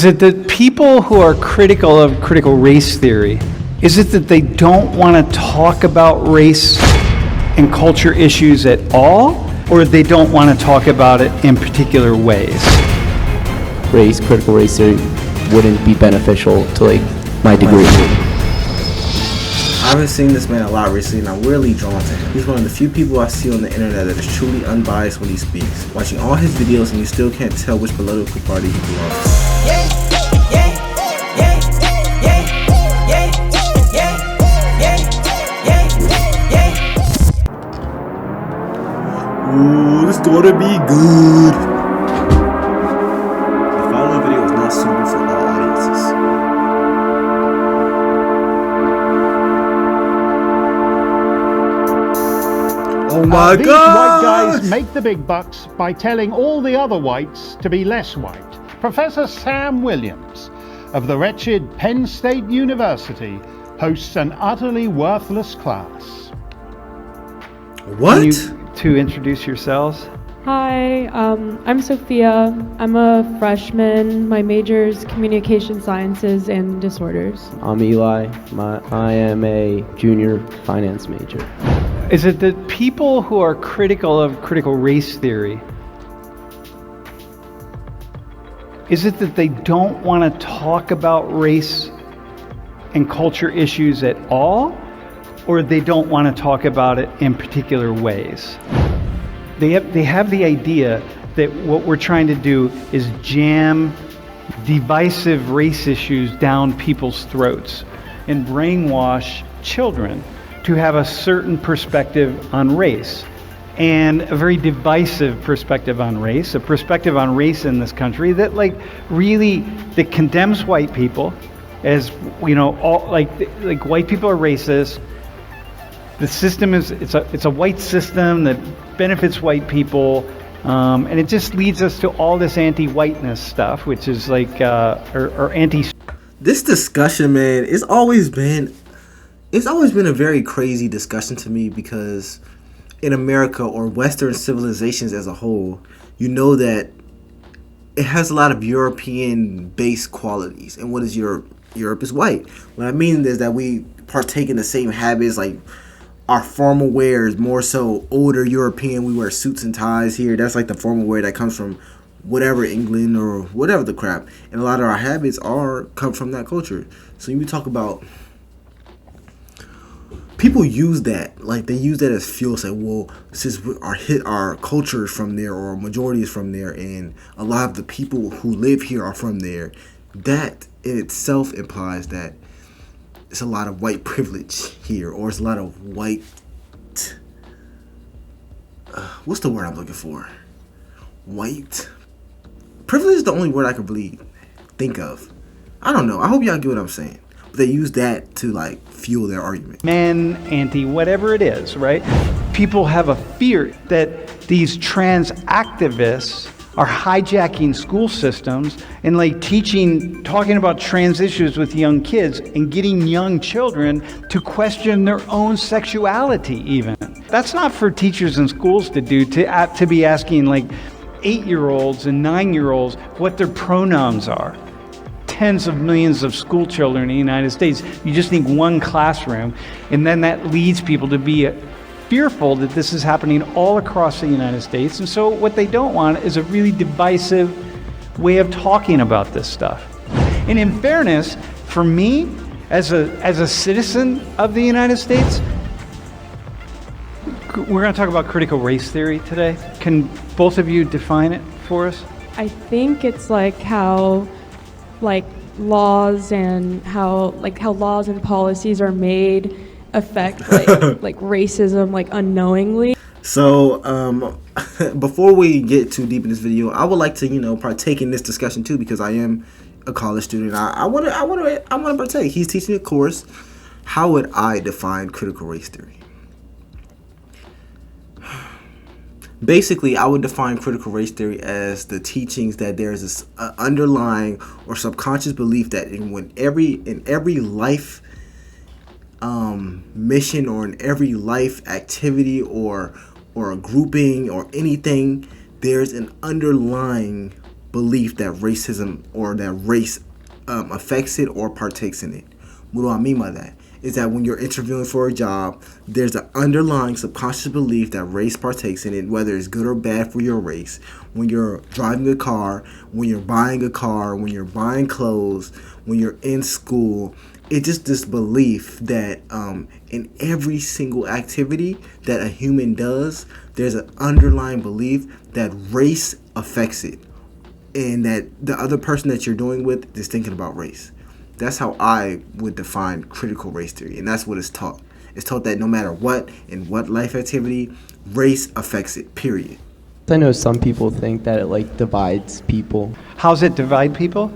Is it that people who are critical of critical race theory, is it that they don't want to talk about race and culture issues at all, or they don't want to talk about it in particular ways? Critical race theory wouldn't be beneficial to my degree. I've been seeing this man a lot recently, and I'm really drawn to him. He's one of the few people I see on the internet that is truly unbiased when he speaks. Watching all his videos, and you still can't tell which political party he belongs to. Ooh, this gonna be good. The following video is not suitable for all audiences. Oh my These God! white guys make the big bucks by telling all the other whites to be less white. Professor Sam Williams of the wretched Penn State University hosts an utterly worthless class. What? Can you two introduce yourselves? Hi, I'm Sophia. I'm a freshman. My major is communication sciences and disorders. I'm Eli. I am a junior finance major. Is it that people who are critical of critical race theory, is it that they don't want to talk about race and culture issues at all, or they don't want to talk about it in particular ways? They have the idea that what we're trying to do is jam divisive race issues down people's throats and brainwash children to have a certain perspective on race, and a very divisive perspective on race, a perspective on race in this country that that condemns white people as, all like white people are racist. The system it's a white system that benefits white people, and it just leads us to all this anti-whiteness stuff, which is or anti. This discussion, man, it's always been a very crazy discussion to me, because in America, or Western civilizations as a whole, you know that it has a lot of European-based qualities. And what is Europe? Europe is white. What I mean is that we partake in the same habits, like our formal wear is more so older European. We wear suits and ties here. That's like the formal wear that comes from whatever, England or whatever the crap. And a lot of our habits come from that culture. So when we talk about, people use that, they use that as fuel. Say, well, since our culture is from there, or majority is from there, and a lot of the people who live here are from there, that in itself implies that it's a lot of white privilege here, or it's a lot of white. What's the word I'm looking for? White privilege is the only word I could really think of. I don't know. I hope y'all get what I'm saying. But they use that to fuel their argument. Men, anti, whatever it is, right? People have a fear that these trans activists are hijacking school systems and talking about trans issues with young kids and getting young children to question their own sexuality even. That's not for teachers in schools to do, to be asking 8-year-olds and 9-year-olds what their pronouns are. Tens of millions of school children in the United States. You just need one classroom, and then that leads people to be fearful that this is happening all across the United States. And so what they don't want is a really divisive way of talking about this stuff. And in fairness, for me, as a citizen of the United States, we're going to talk about critical race theory today. Can both of you define it for us? I think it's how laws and how laws and policies are made affect racism unknowingly. So before we get too deep in this video, I would like to partake in this discussion too, because I am a college student. I want to partake. He's teaching a course. How would I define critical race theory? Basically, I would define critical race theory as the teachings that there's this underlying or subconscious belief that in every life mission, or in every life activity, or a grouping or anything, there's an underlying belief that racism or that race affects it or partakes in it. What do I mean by that? Is that when you're interviewing for a job, there's an underlying subconscious belief that race partakes in it, whether it's good or bad for your race. When you're driving a car, when you're buying a car, when you're buying clothes, when you're in school, it's just this belief that in every single activity that a human does, there's an underlying belief that race affects it, and that the other person that you're doing with is thinking about race. That's how I would define critical race theory, and that's what it's taught. It's taught that no matter what, in what life activity, race affects it, period. I know some people think that it like divides people. How's it divide people?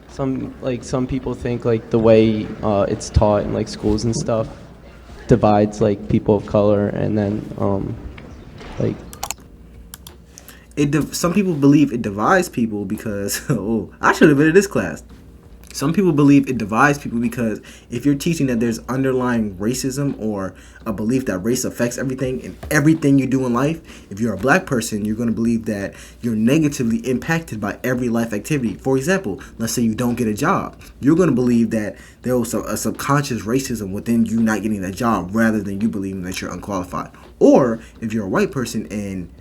Some people think like the way it's taught in like schools and stuff divides like people of color, and then like some people believe it divides people because I should have been in this class. Some people believe it divides people because if you're teaching that there's underlying racism or a belief that race affects everything and everything you do in life, if you're a black person, you're going to believe that you're negatively impacted by every life activity. For example, let's say you don't get a job. You're going to believe that there was a subconscious racism within you not getting that job rather than you believing that you're unqualified. Or if you're a white person and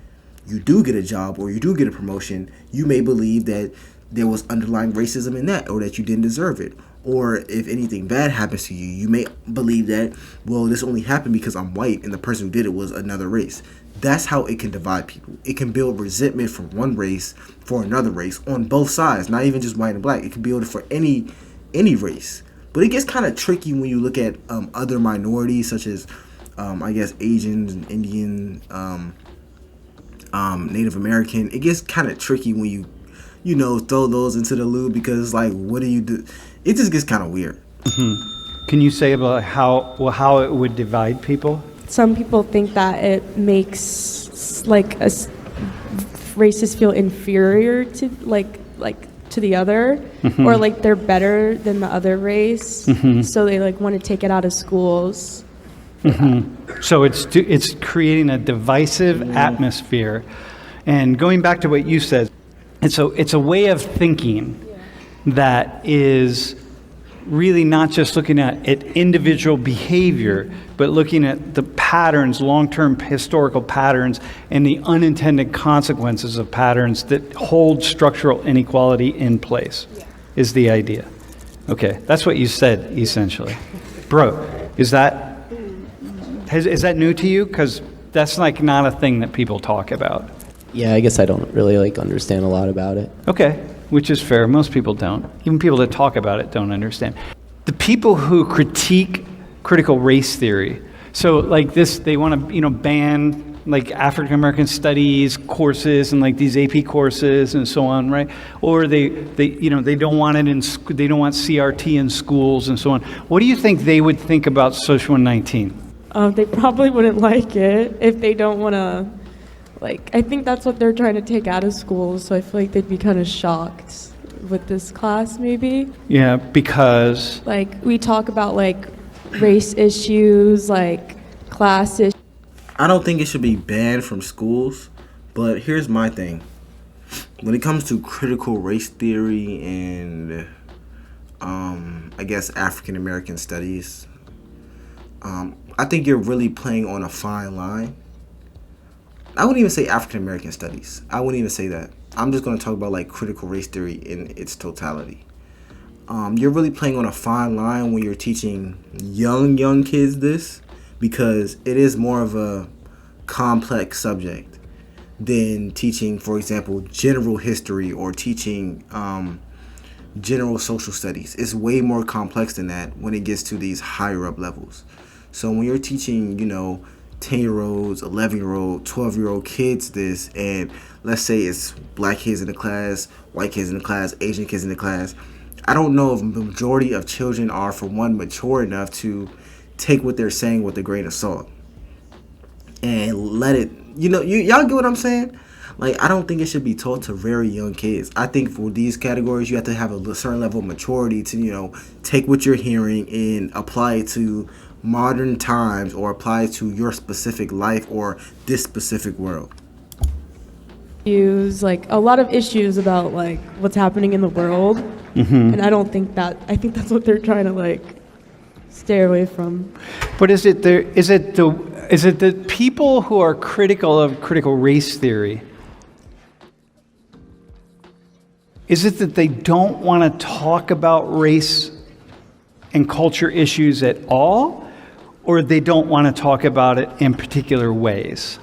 you do get a job or you do get a promotion, you may believe that there was underlying racism in that, or that you didn't deserve it. Or if anything bad happens to you, you may believe that, well, this only happened because I'm white and the person who did it was another race. That's how it can divide people. It can build resentment from one race for another race on both sides, not even just white and black. It can build it for any race. But it gets kind of tricky when you look at other minorities such as, I guess, Asians and Indian, Native American. It gets kind of tricky when you throw those into the loop, because like, what do you do? It just gets kind of weird. Mm-hmm. Can you say about how it would divide people? Some people think that it makes like races feel inferior to to the other, mm-hmm. or like they're better than the other race, mm-hmm. so they like want to take it out of schools. Mm-hmm. So it's creating a divisive atmosphere. And going back to what you said, it's a way of thinking that is really not just looking at individual behavior, but looking at the patterns, long-term historical patterns, and the unintended consequences of patterns that hold structural inequality in place, is the idea. Okay, that's what you said, essentially. Bro, is that new to you? Because that's like not a thing that people talk about. Yeah, I guess I don't really like understand a lot about it. Okay, which is fair. Most people don't. Even people that talk about it don't understand. The people who critique critical race theory, so like this, they want to ban like African American studies courses and like these AP courses and so on, right? Or they don't want it they don't want CRT in schools and so on. What do you think they would think about Social 119? They probably wouldn't like it if they don't want to. I think that's what they're trying to take out of schools, so I feel like they'd be kind of shocked with this class, maybe. Yeah, because? We talk about, race issues, class issues. I don't think it should be banned from schools, but here's my thing. When it comes to critical race theory and, I guess, African American studies, I think you're really playing on a fine line. I wouldn't even say African American studies. I wouldn't even say that. I'm just going to talk about critical race theory in its totality. You're really playing on a fine line when you're teaching young kids this, because it is more of a complex subject than teaching, for example, general history or teaching general social studies. It's way more complex than that when it gets to these higher up levels. So when you're teaching, 10-year-olds, 11-year-old, 12-year-old kids this, and let's say it's black kids in the class, white kids in the class, Asian kids in the class, I don't know if the majority of children are, for one, mature enough to take what they're saying with a grain of salt and let it, y'all get what I'm saying? I don't think it should be taught to very young kids. I think for these categories, you have to have a certain level of maturity to, take what you're hearing and apply it to modern times, or apply it to your specific life or this specific world. Issues, like a lot of issues about like what's happening in the world, and I think that's what they're trying to like stay away from. But is it the people who are critical of critical race theory? Is it that they don't want to talk about race and culture issues at all, or they don't want to talk about it in particular ways?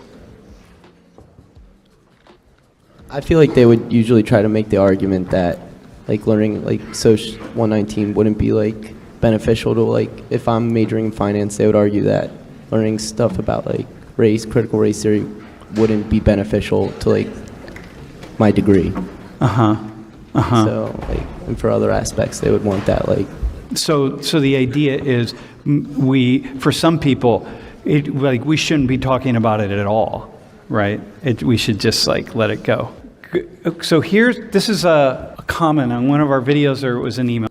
I feel like they would usually try to make the argument that like learning like Soc 119 wouldn't be like beneficial to like, if I'm majoring in finance, they would argue that learning stuff about like race, critical race theory wouldn't be beneficial to like my degree. So like, and for other aspects, they would want that like. So the idea is for some people, we shouldn't be talking about it at all, right? We should just like let it go. So this is a comment on one of our videos, or it was an email.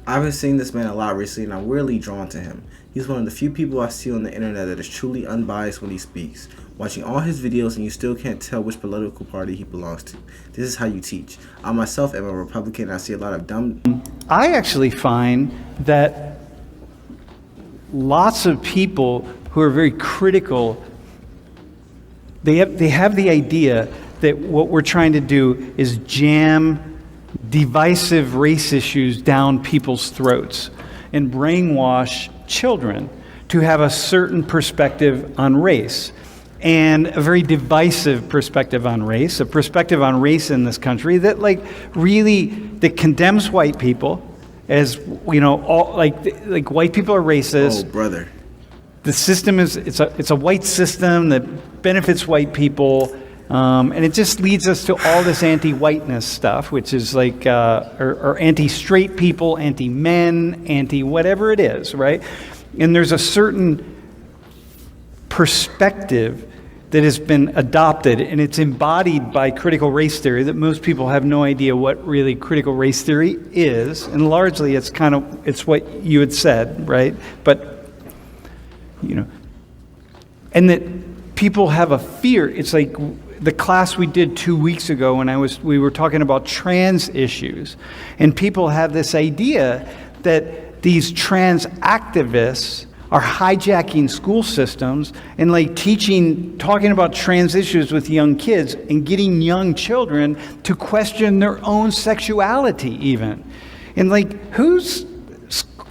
I've been seeing this man a lot recently, and I'm weirdly drawn to him. He's one of the few people I see on the internet that is truly unbiased when he speaks. Watching all his videos, and you still can't tell which political party he belongs to. This is how you teach. I myself am a Republican, and I see a lot of dumb... I actually find that lots of people who are very critical, they have the idea that what we're trying to do is jam divisive race issues down people's throats and brainwash children to have a certain perspective on race, and a very divisive perspective on race, a perspective on race in this country that that condemns white people as, all like white people are racist. Oh, brother. The system it's a white system that benefits white people. And it just leads us to all this anti-whiteness stuff, which is like, or anti-straight people, anti-men, anti-whatever it is, right? And there's a certain perspective that has been adopted, and it's embodied by critical race theory that most people have no idea what really critical race theory is. And largely it's what you had said, right? But, and that people have a fear. It's like the class we did 2 weeks ago when we were talking about trans issues, and people have this idea that these trans activists are hijacking school systems and talking about trans issues with young kids and getting young children to question their own sexuality even. And who's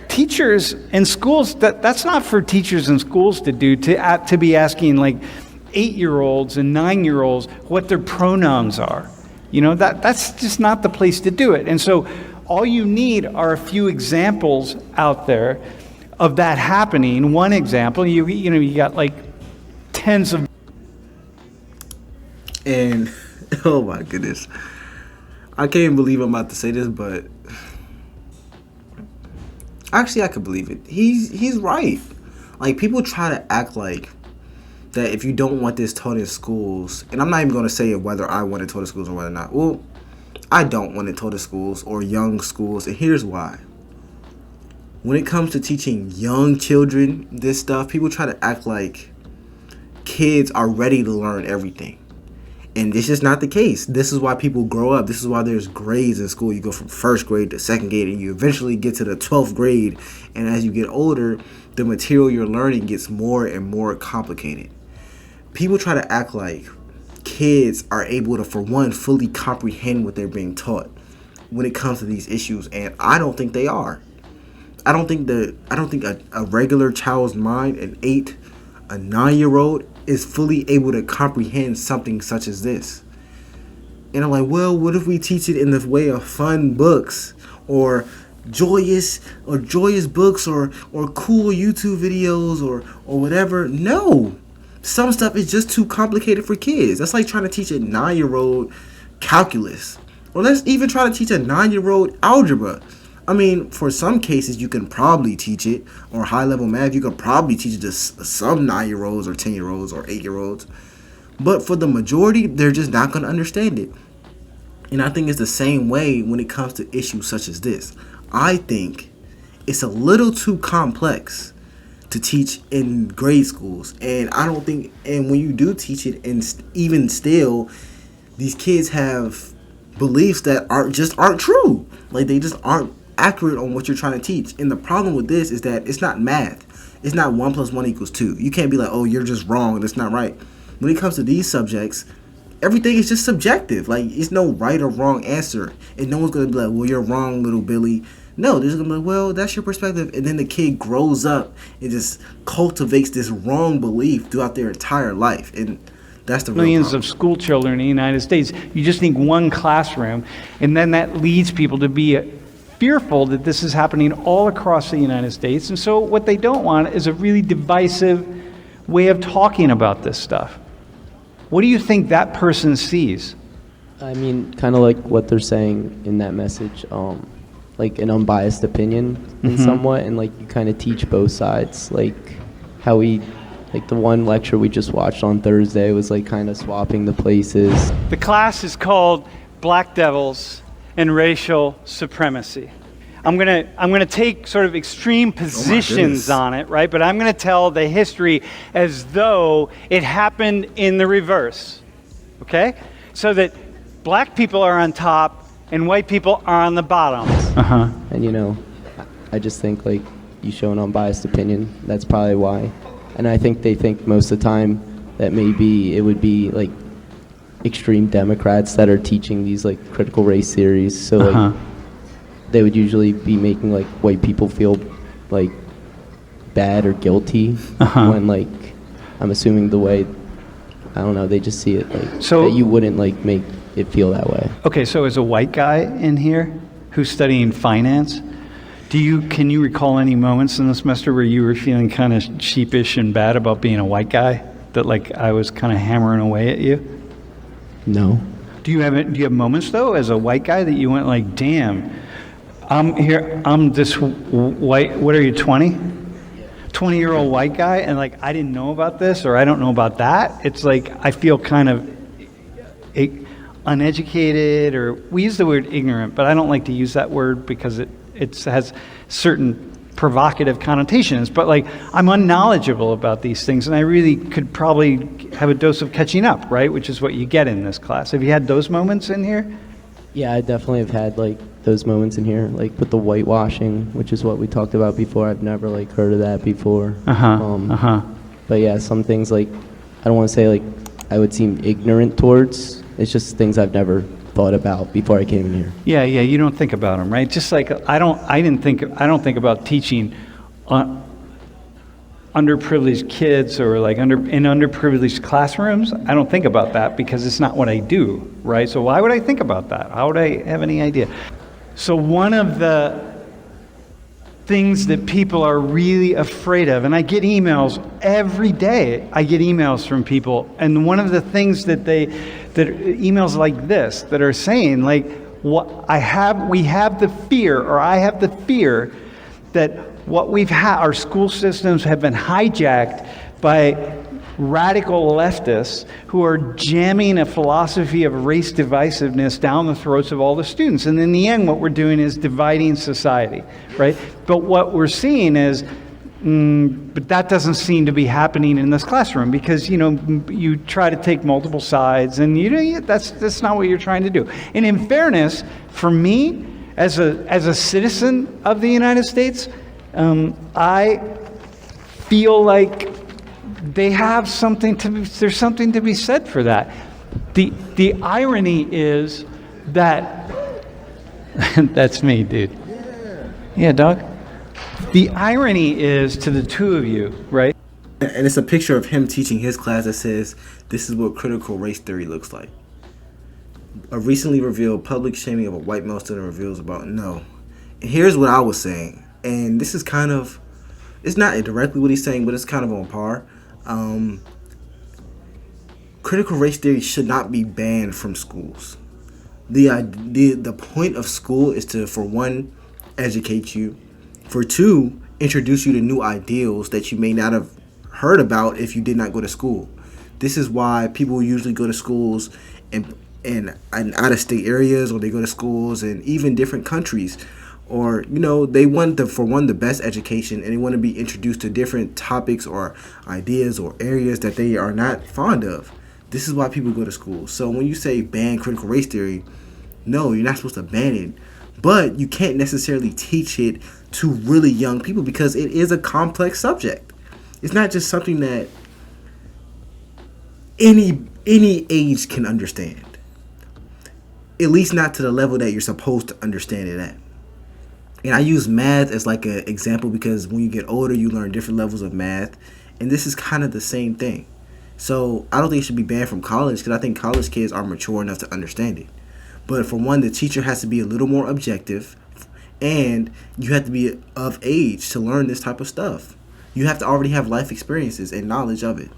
teachers and schools, that's not for teachers and schools to do, to be asking 8-year-olds and 9-year-olds what their pronouns are. That's just not the place to do it. And so all you need are a few examples out there of that happening. One example, you got tens of... And, oh my goodness. I can't even believe I'm about to say this, but... Actually, I could believe it. He's right. People try to act like that if you don't want this taught in schools, and I'm not even going to say whether I want it taught in schools or whether or not. Well, I don't want it taught in schools or young schools, and here's why. When it comes to teaching young children this stuff, people try to act like kids are ready to learn everything. And this is not the case. This is why people grow up. This is why there's grades in school. You go from first grade to second grade, and you eventually get to the 12th grade. And as you get older, the material you're learning gets more and more complicated. People try to act like kids are able to, for one, fully comprehend what they're being taught when it comes to these issues, and I don't think they are. I don't think a regular child's mind, a 9-year-old, is fully able to comprehend something such as this. And I'm like, well, what if we teach it in the way of fun books or joyous books or cool YouTube videos or whatever? No. Some stuff is just too complicated for kids. That's like trying to teach a 9-year-old calculus. Or let's even try to teach a 9-year-old algebra. I mean, for some cases, you can probably teach it, or high-level math, you can probably teach it to some 9-year-olds or 10-year-olds or 8-year-olds. But for the majority, they're just not going to understand it. And I think it's the same way when it comes to issues such as this. I think it's a little too complex to teach in grade schools. And I don't think, and when you do teach it, and even still, these kids have beliefs that aren't true. Like, they just aren't accurate on what you're trying to teach. And the problem with this is that it's not math. It's not 1 + 1 = 2. You can't be like, oh, you're just wrong, that's not right. When it comes to these subjects, everything is just subjective. Like, it's no right or wrong answer. And no one's going to be like, well, you're wrong, little Billy. No, they're just going to be like, well, that's your perspective. And then the kid grows up and just cultivates this wrong belief throughout their entire life. And that's the real Millions problem. of school children in the United States. You just need one classroom, and then that leads people to be fearful that this is happening all across the United States. And so what they don't want is a really divisive way of talking about this stuff. What do you think that person sees? I mean, kind of like what they're saying in that message, like an unbiased opinion in somewhat, and like you kind of teach both sides, like how like the one lecture we just watched on Thursday was like kind of swapping the places. The class is called Black Devils and Racial Supremacy. I'm gonna take sort of extreme positions on it, right? But I'm gonna tell the history as though it happened in the reverse, okay? So that black people are on top and white people are on the bottom. And you know, I just think like you show an unbiased opinion. That's probably why. And I think they think most of the time that maybe it would be like extreme Democrats that are teaching these like critical race theories. So like they would usually be making like white people feel like bad or guilty when like I'm assuming the way, I don't know, they just see it like So- that you wouldn't like make it feel that way. Okay, so as a white guy in here who's studying finance, can you recall any moments in the semester where you were feeling kind of sheepish and bad about being a white guy? That like I was kind of hammering away at you? No. Do you have moments though as a white guy that you went like, damn, I'm this white, what are you, 20? 20-year-old white guy, and like I didn't know about this or I don't know about that. It's like I feel kind of uneducated, or we use the word ignorant, but I don't like to use that word because it has certain provocative connotations, but like I'm unknowledgeable about these things, and I really could probably have a dose of catching up, right? Which is what you get in this class. Have you had those moments in here? Yeah, I definitely have had like those moments in here, like with the whitewashing, which is what we talked about before. I've never like heard of that before. But yeah, some things like I don't want to say like I would seem ignorant towards. It's just things I've never thought about before I came in here. Yeah, you don't think about them, right? Just like I don't think about teaching underprivileged kids or like in underprivileged classrooms. I don't think about that because it's not what I do, right? So why would I think about that? How would I have any idea? So one of the things that people are really afraid of, and I get emails every day. I get emails from people, and one of the things that emails like this that are saying like, I have the fear that what we've had, our school systems have been hijacked by radical leftists who are jamming a philosophy of race divisiveness down the throats of all the students. And in the end, what we're doing is dividing society, right? But what we're seeing is, but that doesn't seem to be happening in this classroom because, you try to take multiple sides and that's not what you're trying to do. And in fairness, for me, as a citizen of the United States, I feel like there's something to be said for that. The irony is that that's me, dude. Yeah, dog. The irony is to the two of you, right? And it's a picture of him teaching his class that says, this is what critical race theory looks like. A recently revealed public shaming of a white male student reveals about no. And here's what I was saying. And this is kind of, it's not directly what he's saying, but it's kind of on par. Critical race theory should not be banned from schools. The point of school is to, for one, educate you. For two, introduce you to new ideals that you may not have heard about if you did not go to school. This is why people usually go to schools in out-of-state areas, or they go to schools in even different countries Or, they want the best education, and they want to be introduced to different topics or ideas or areas that they are not fond of. This is why people go to school. So when you say ban critical race theory, no, you're not supposed to ban it. But you can't necessarily teach it to really young people because it is a complex subject. It's not just something that any age can understand. At least not to the level that you're supposed to understand it at. And I use math as like an example because when you get older, you learn different levels of math. And this is kind of the same thing. So I don't think it should be banned from college because I think college kids are mature enough to understand it. But for one, the teacher has to be a little more objective. And you have to be of age to learn this type of stuff. You have to already have life experiences and knowledge of it.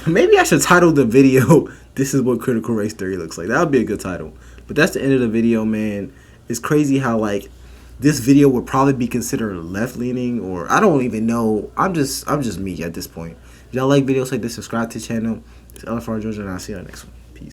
Maybe I should title the video, "This is what critical race theory looks like." That would be a good title. But that's the end of the video, man. It's crazy how, like, this video would probably be considered left-leaning, or I don't even know. I'm just me at this point. If y'all like videos like this, subscribe to the channel. It's LFR Jojo, and I'll see you on the next one.